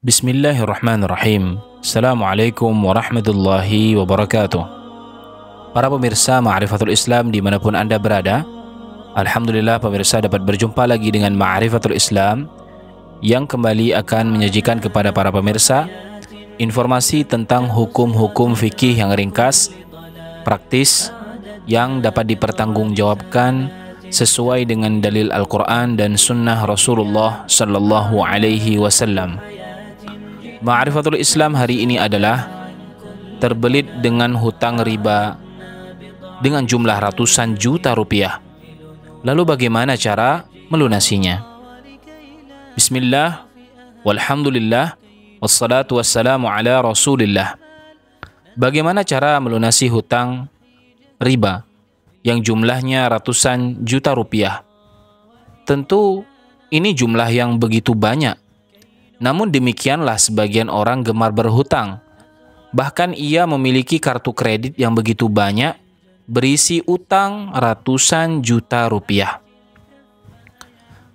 Bismillahirrahmanirrahim. Assalamualaikum warahmatullahi wabarakatuh. Para pemirsa Ma'rifatul Islam dimanapun Anda berada, Alhamdulillah pemirsa dapat berjumpa lagi dengan Ma'rifatul Islam yang kembali akan menyajikan kepada para pemirsa informasi tentang hukum-hukum fikih yang ringkas, praktis, yang dapat dipertanggungjawabkan sesuai dengan dalil Al-Quran dan Sunnah Rasulullah Sallallahu Alaihi Wasallam. Ma'rifatul Islam hari ini adalah terbelit dengan hutang riba dengan jumlah ratusan juta rupiah. Lalu bagaimana cara melunasinya? Bismillah, walhamdulillah, wassalatu wassalamu ala rasulillah. Bagaimana cara melunasi hutang riba yang jumlahnya ratusan juta rupiah? Tentu ini jumlah yang begitu banyak. Namun demikianlah sebagian orang gemar berhutang. Bahkan ia memiliki kartu kredit yang begitu banyak, berisi utang ratusan juta rupiah.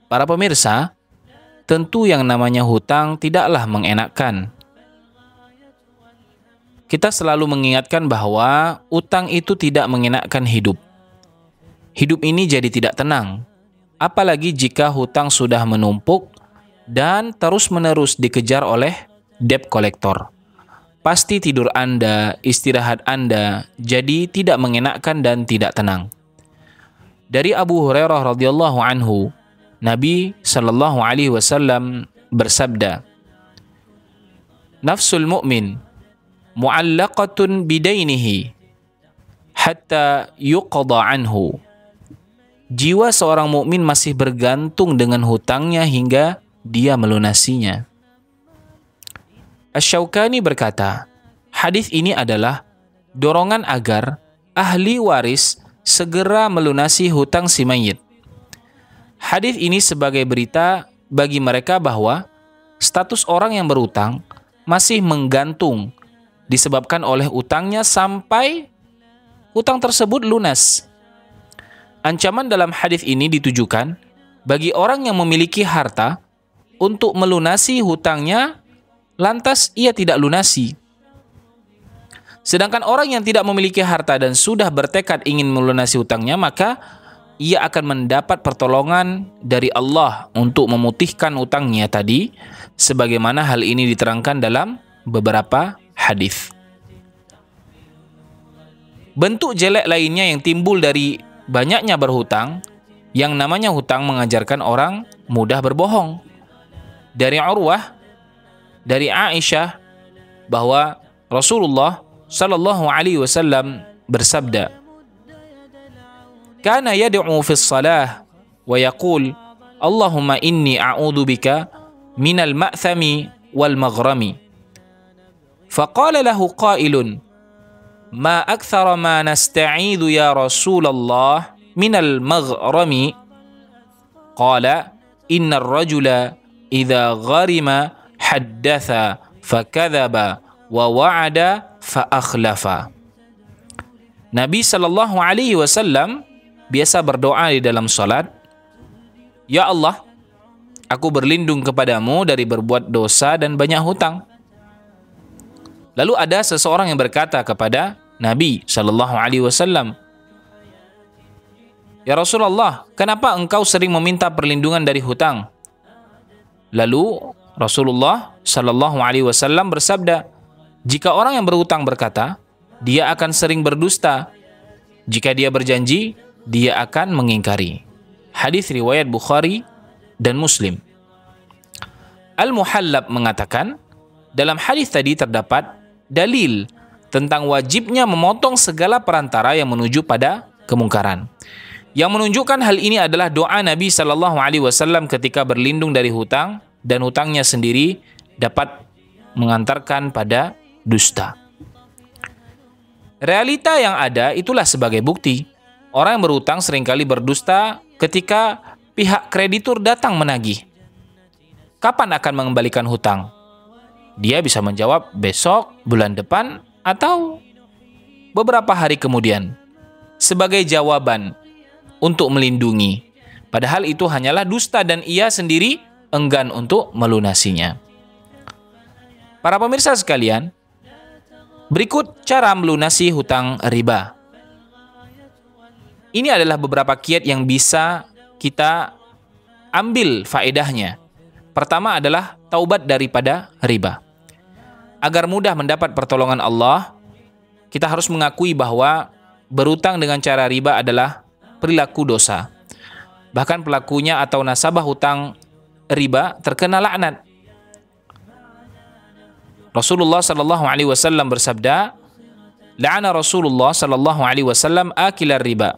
Para pemirsa, tentu yang namanya hutang tidaklah mengenakkan. Kita selalu mengingatkan bahwa utang itu tidak mengenakkan hidup. Hidup ini jadi tidak tenang, apalagi jika hutang sudah menumpuk dan terus-menerus dikejar oleh debt collector. Pasti tidur Anda, istirahat Anda jadi tidak mengenakkan dan tidak tenang. Dari Abu Hurairah radhiyallahu anhu, Nabi sallallahu alaihi wasallam bersabda, "Nafsul mu'min mu'allaqatun bidainihi hatta yuqda anhu." Jiwa seorang mukmin masih bergantung dengan hutangnya hingga dia melunasinya. Asy-Syaukani berkata, hadis ini adalah dorongan agar ahli waris segera melunasi hutang si mayit. Hadis ini sebagai berita bagi mereka bahwa status orang yang berutang masih menggantung disebabkan oleh utangnya sampai hutang tersebut lunas. Ancaman dalam hadis ini ditujukan bagi orang yang memiliki harta untuk melunasi hutangnya, lantas ia tidak lunasi. Sedangkan orang yang tidak memiliki harta dan sudah bertekad ingin melunasi hutangnya, maka ia akan mendapat pertolongan dari Allah untuk memutihkan hutangnya tadi, sebagaimana hal ini diterangkan dalam beberapa hadis. Bentuk jelek lainnya yang timbul dari banyaknya berhutang, yang namanya hutang mengajarkan orang mudah berbohong. Dari Urwah, dari Aisyah, bahwa Rasulullah sallallahu alaihi wasallam bersabda, "Kana yad'u fi shalah wa yaqul, Allahumma inni a'udzu bika minal ma'thami wal maghrami." Faqala lahu qailun, "Ma akthara ma nasta'idhu ya Rasulullah minal maghrami?" Qala, "Innar rajula idza gharima haddatha fakadzaba wa wa'ada fa akhlafa." Nabi sallallahu alaihi wasallam biasa berdoa di dalam salat, "Ya Allah, aku berlindung kepadamu dari berbuat dosa dan banyak hutang." Lalu ada seseorang yang berkata kepada Nabi sallallahu alaihi wasallam, "Ya Rasulullah, kenapa engkau sering meminta perlindungan dari hutang?" Lalu Rasulullah sallallahu alaihi wasallam bersabda, "Jika orang yang berhutang berkata, dia akan sering berdusta. Jika dia berjanji, dia akan mengingkari." Hadis riwayat Bukhari dan Muslim. Al-Muhallab mengatakan, dalam hadis tadi terdapat dalil tentang wajibnya memotong segala perantara yang menuju pada kemungkaran. Yang menunjukkan hal ini adalah doa Nabi sallallahu alaihi wasallam ketika berlindung dari hutang dan hutangnya sendiri dapat mengantarkan pada dusta. Realita yang ada itulah sebagai bukti. Orang yang berhutang seringkali berdusta ketika pihak kreditur datang menagih. Kapan akan mengembalikan hutang? Dia bisa menjawab besok, bulan depan, atau beberapa hari kemudian sebagai jawaban untuk melindungi. Padahal itu hanyalah dusta dan ia sendiri enggan untuk melunasinya. Para pemirsa sekalian, berikut cara melunasi hutang riba. Ini adalah beberapa kiat yang bisa kita ambil faedahnya. Pertama adalah taubat daripada riba. Agar mudah mendapat pertolongan Allah, kita harus mengakui bahwa berutang dengan cara riba adalah perilaku dosa. Bahkan pelakunya atau nasabah hutang riba terkena laknat. Rasulullah sallallahu alaihi wasallam bersabda, "La'ana Rasulullah sallallahu alaihi wasallam akilar riba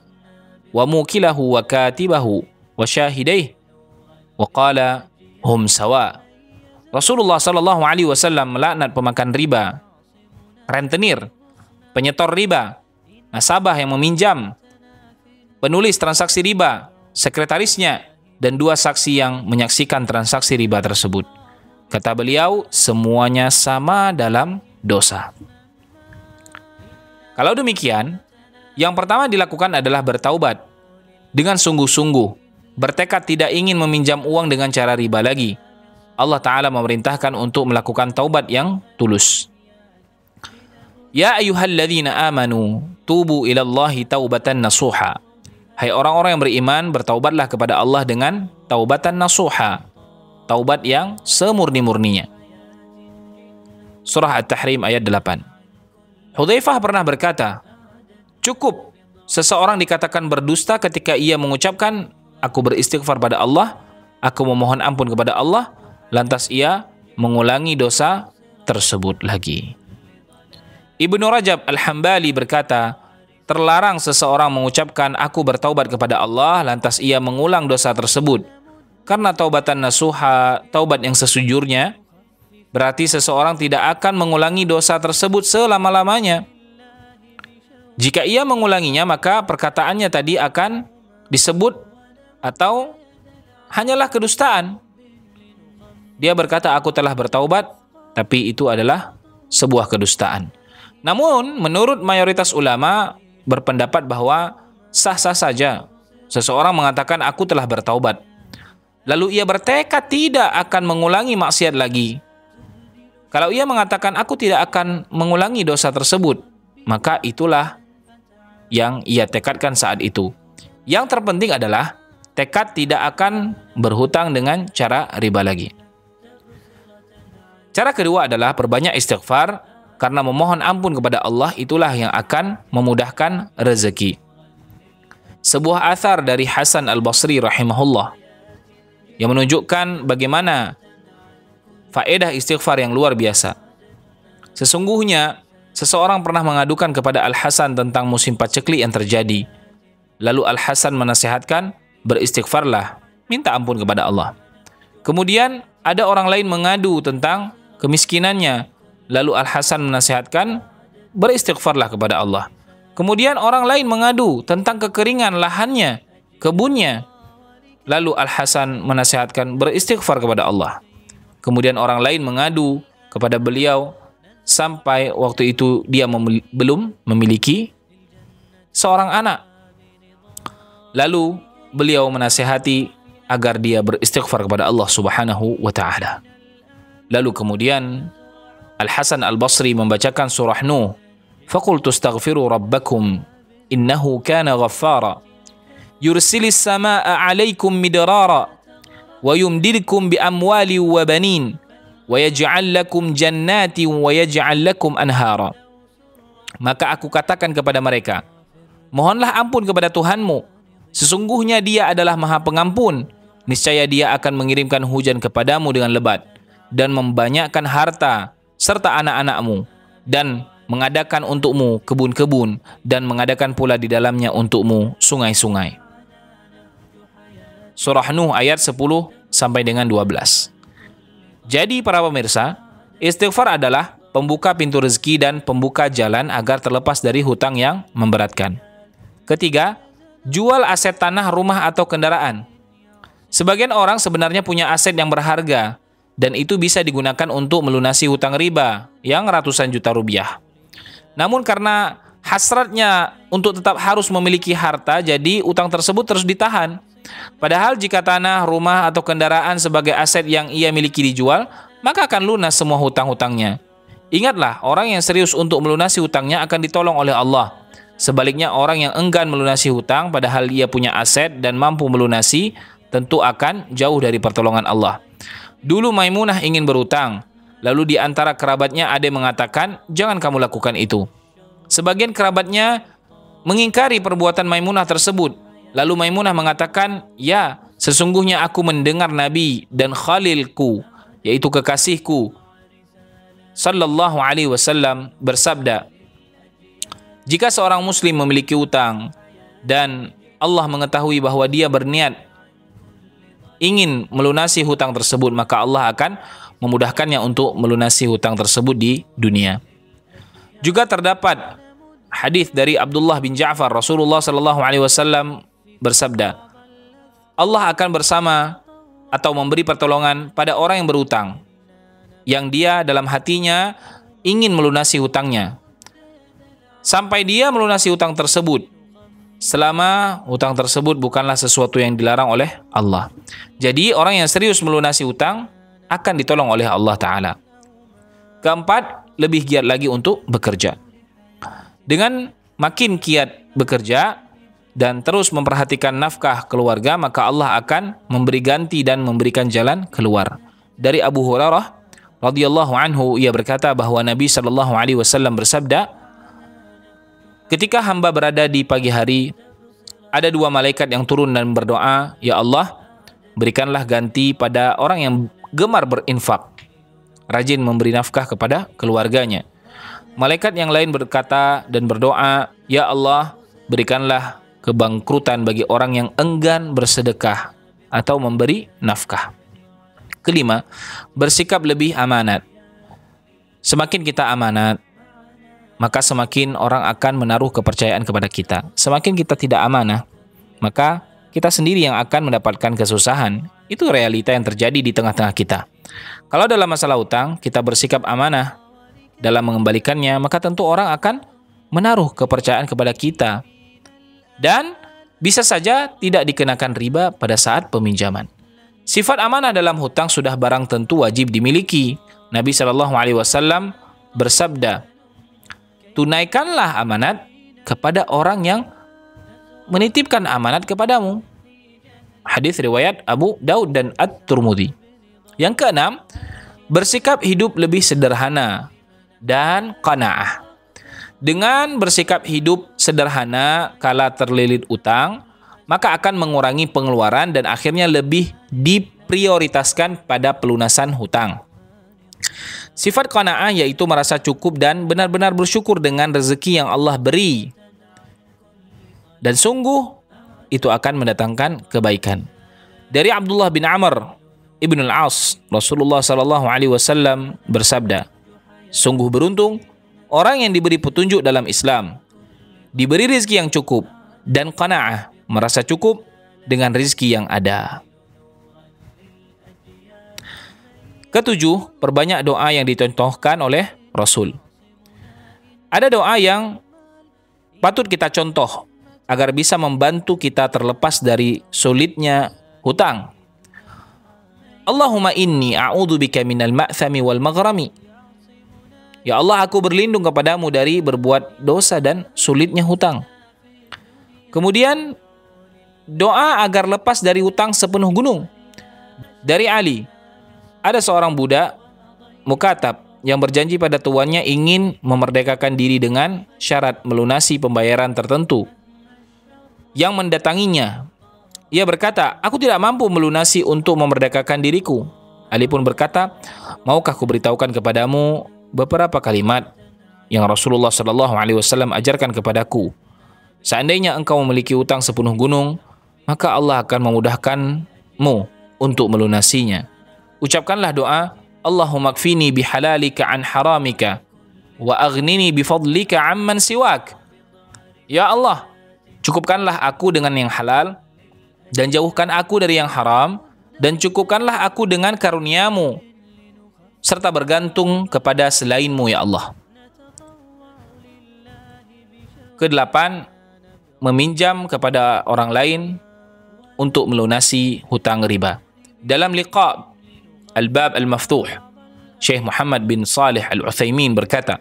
wa mukilahu wa katibahu wa syahidaihi wa qala hum sawa." Rasulullah sallallahu alaihi wasallam melaknat pemakan riba, rentenir, penyetor riba, nasabah yang meminjam, penulis transaksi riba, sekretarisnya, dan dua saksi yang menyaksikan transaksi riba tersebut. Kata beliau, semuanya sama dalam dosa. Kalau demikian, yang pertama dilakukan adalah bertaubat dengan sungguh-sungguh, bertekad tidak ingin meminjam uang dengan cara riba lagi. Allah Ta'ala memerintahkan untuk melakukan taubat yang tulus. Ya ayyuhalladzina amanu tubu ilallahi taubatan nasuha. Hai orang-orang yang beriman, bertaubatlah kepada Allah dengan taubatan nasuha, taubat yang semurni-murninya. Surah At-Tahrim ayat 8. Hudzaifah pernah berkata, cukup seseorang dikatakan berdusta ketika ia mengucapkan, aku beristighfar pada Allah, aku memohon ampun kepada Allah, lantas ia mengulangi dosa tersebut lagi. Ibnu Rajab Al-Hambali berkata, terlarang seseorang mengucapkan aku bertaubat kepada Allah lantas ia mengulang dosa tersebut. Karena taubatan nasuha, taubat yang sesujurnya, berarti seseorang tidak akan mengulangi dosa tersebut selama-lamanya. Jika ia mengulanginya, maka perkataannya tadi akan disebut atau hanyalah kedustaan. Dia berkata aku telah bertaubat, tapi itu adalah sebuah kedustaan. Namun, menurut mayoritas ulama berpendapat bahwa sah-sah saja seseorang mengatakan aku telah bertaubat, lalu ia bertekad tidak akan mengulangi maksiat lagi. Kalau ia mengatakan aku tidak akan mengulangi dosa tersebut, maka itulah yang ia tekadkan saat itu. Yang terpenting adalah tekad tidak akan berhutang dengan cara riba lagi. Cara kedua adalah perbanyak istighfar, karena memohon ampun kepada Allah itulah yang akan memudahkan rezeki. Sebuah athar dari Hasan Al-Basri rahimahullah yang menunjukkan bagaimana faedah istighfar yang luar biasa. Sesungguhnya seseorang pernah mengadukan kepada Al-Hasan tentang musim paceklik yang terjadi. Lalu Al-Hasan menasihatkan, beristighfarlah, minta ampun kepada Allah. Kemudian ada orang lain mengadu tentang kemiskinannya. Lalu Al-Hasan menasihatkan, beristighfarlah kepada Allah. Kemudian orang lain mengadu tentang kekeringan lahannya, kebunnya. Lalu Al-Hasan menasihatkan, beristighfar kepada Allah. Kemudian orang lain mengadu kepada beliau sampai waktu itu dia belum memiliki seorang anak. Lalu beliau menasihati agar dia beristighfar kepada Allah Subhanahu wa Ta'ala. Lalu kemudian Al-Hasan Al-Basri membacakan surah Nuh, faqultu astaghfiru rabbakum innahu kana ghaffara yursilis samaa'a 'alaikum midrara wa yumdidkum bi amwali wa banin wa yaj'al lakum jannati wa yaj'al lakum anhara. Maka aku katakan kepada mereka, mohonlah ampun kepada Tuhanmu, sesungguhnya Dia adalah Maha Pengampun, niscaya Dia akan mengirimkan hujan kepadamu dengan lebat dan membanyakkan harta serta anak-anakmu, dan mengadakan untukmu kebun-kebun, dan mengadakan pula di dalamnya untukmu sungai-sungai. Surah Nuh ayat 10 sampai dengan 12. Jadi para pemirsa, istighfar adalah pembuka pintu rezeki dan pembuka jalan agar terlepas dari hutang yang memberatkan. Ketiga, jual aset tanah, rumah, atau kendaraan. Sebagian orang sebenarnya punya aset yang berharga, dan itu bisa digunakan untuk melunasi hutang riba yang ratusan juta rupiah. Namun karena hasratnya untuk tetap harus memiliki harta, jadi utang tersebut terus ditahan. Padahal jika tanah, rumah, atau kendaraan sebagai aset yang ia miliki dijual, maka akan lunas semua hutang-hutangnya. Ingatlah, orang yang serius untuk melunasi hutangnya akan ditolong oleh Allah. Sebaliknya, orang yang enggan melunasi hutang padahal ia punya aset dan mampu melunasi, tentu akan jauh dari pertolongan Allah. Dulu Maimunah ingin berhutang, lalu di antara kerabatnya ada yang mengatakan, jangan kamu lakukan itu. Sebagian kerabatnya mengingkari perbuatan Maimunah tersebut. Lalu Maimunah mengatakan, ya, sesungguhnya aku mendengar Nabi dan Khalilku, yaitu kekasihku, sallallahu alaihi wasallam bersabda, jika seorang muslim memiliki utang dan Allah mengetahui bahwa dia berniat ingin melunasi hutang tersebut, maka Allah akan memudahkannya untuk melunasi hutang tersebut di dunia. Juga terdapat hadis dari Abdullah bin Ja'far, Rasulullah sallallahu alaihi wasallam bersabda, Allah akan bersama atau memberi pertolongan pada orang yang berhutang, yang dia dalam hatinya ingin melunasi hutangnya, sampai dia melunasi hutang tersebut, selama hutang tersebut bukanlah sesuatu yang dilarang oleh Allah. Jadi orang yang serius melunasi hutang akan ditolong oleh Allah Ta'ala. Keempat, lebih giat lagi untuk bekerja. Dengan makin giat bekerja dan terus memperhatikan nafkah keluarga, maka Allah akan memberi ganti dan memberikan jalan keluar. Dari Abu Hurairah radhiyallahu anhu, ia berkata bahwa Nabi sallallahu alaihi wasallam bersabda, ketika hamba berada di pagi hari, ada dua malaikat yang turun dan berdoa, ya Allah, berikanlah ganti pada orang yang gemar berinfak, rajin memberi nafkah kepada keluarganya. Malaikat yang lain berkata dan berdoa, ya Allah, berikanlah kebangkrutan bagi orang yang enggan bersedekah atau memberi nafkah. Kelima, bersikap lebih amanat. Semakin kita amanat, maka semakin orang akan menaruh kepercayaan kepada kita. Semakin kita tidak amanah, maka kita sendiri yang akan mendapatkan kesusahan. Itu realita yang terjadi di tengah-tengah kita. Kalau dalam masalah utang, kita bersikap amanah dalam mengembalikannya, maka tentu orang akan menaruh kepercayaan kepada kita. Dan bisa saja tidak dikenakan riba pada saat peminjaman. Sifat amanah dalam hutang sudah barang tentu wajib dimiliki. Nabi sallallahu alaihi wasallam bersabda, tunaikanlah amanat kepada orang yang menitipkan amanat kepadamu. Hadis riwayat Abu Daud dan At-Tirmidzi. Yang keenam, bersikap hidup lebih sederhana dan qanaah. Dengan bersikap hidup sederhana kala terlilit utang, maka akan mengurangi pengeluaran dan akhirnya lebih diprioritaskan pada pelunasan hutang. Sifat qanaah yaitu merasa cukup dan benar-benar bersyukur dengan rezeki yang Allah beri. Dan sungguh itu akan mendatangkan kebaikan. Dari Abdullah bin Amr ibn al-As, Rasulullah sallallahu alaihi wasallam bersabda, sungguh beruntung orang yang diberi petunjuk dalam Islam, diberi rezeki yang cukup dan qanaah, merasa cukup dengan rezeki yang ada. Ketujuh, perbanyak doa yang dicontohkan oleh Rasul. Ada doa yang patut kita contoh agar bisa membantu kita terlepas dari sulitnya hutang. Allahumma inni a'udzubika minal ma'thami wal maghrami. Ya Allah, aku berlindung kepadamu dari berbuat dosa dan sulitnya hutang. Kemudian doa agar lepas dari hutang sepenuh gunung. Dari Ali, ada seorang budak mukatab yang berjanji pada tuannya ingin memerdekakan diri dengan syarat melunasi pembayaran tertentu. Yang mendatanginya, ia berkata, aku tidak mampu melunasi untuk memerdekakan diriku. Ali pun berkata, maukah ku beritahukan kepadamu beberapa kalimat yang Rasulullah SAW ajarkan kepadaku. Seandainya engkau memiliki hutang sepenuh gunung, maka Allah akan memudahkanmu untuk melunasinya. Ucapkanlah doa, Allahumma kfini bihalalika an haramika wa aghnini bifadlika amman siwak. Ya Allah, cukupkanlah aku dengan yang halal dan jauhkan aku dari yang haram, dan cukupkanlah aku dengan karuniamu serta bergantung kepada selainmu ya Allah. Kedelapan, meminjam kepada orang lain untuk melunasi hutang riba. Dalam liqa' Al-Bab Al-Maftuh, Syekh Muhammad bin Salih Al-Utsaimin berkata,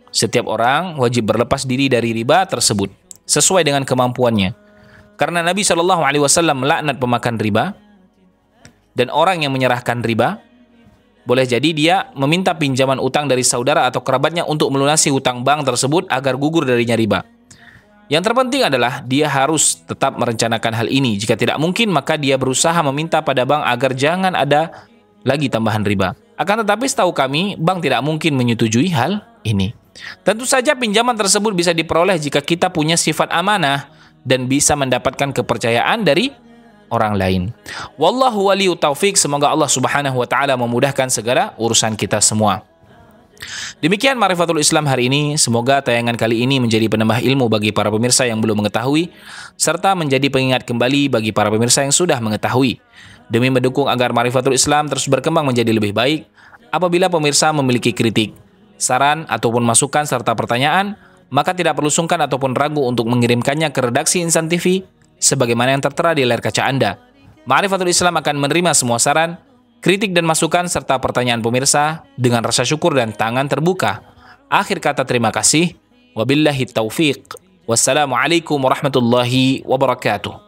setiap orang wajib berlepas diri dari riba tersebut sesuai dengan kemampuannya. Karena Nabi SAW melaknat pemakan riba, dan orang yang menyerahkan riba boleh jadi dia meminta pinjaman utang dari saudara atau kerabatnya untuk melunasi hutang bank tersebut agar gugur darinya riba. Yang terpenting adalah dia harus tetap merencanakan hal ini. Jika tidak mungkin, maka dia berusaha meminta pada bank agar jangan ada lagi tambahan riba. Akan tetapi setahu kami, bank tidak mungkin menyetujui hal ini. Tentu saja pinjaman tersebut bisa diperoleh jika kita punya sifat amanah dan bisa mendapatkan kepercayaan dari orang lain. Wallahu waliyu taufik. Semoga Allah Subhanahu wa taala memudahkan segala urusan kita semua. Demikian Ma'rifatul Islam hari ini. Semoga tayangan kali ini menjadi penambah ilmu bagi para pemirsa yang belum mengetahui, serta menjadi pengingat kembali bagi para pemirsa yang sudah mengetahui. Demi mendukung agar Ma'rifatul Islam terus berkembang menjadi lebih baik, apabila pemirsa memiliki kritik, saran ataupun masukan serta pertanyaan, maka tidak perlu sungkan ataupun ragu untuk mengirimkannya ke redaksi Insan TV sebagaimana yang tertera di layar kaca Anda. Ma'rifatul Islam akan menerima semua saran, kritik dan masukan serta pertanyaan pemirsa dengan rasa syukur dan tangan terbuka. Akhir kata terima kasih. Wabillahi taufiq. Wassalamualaikum warahmatullahi wabarakatuh.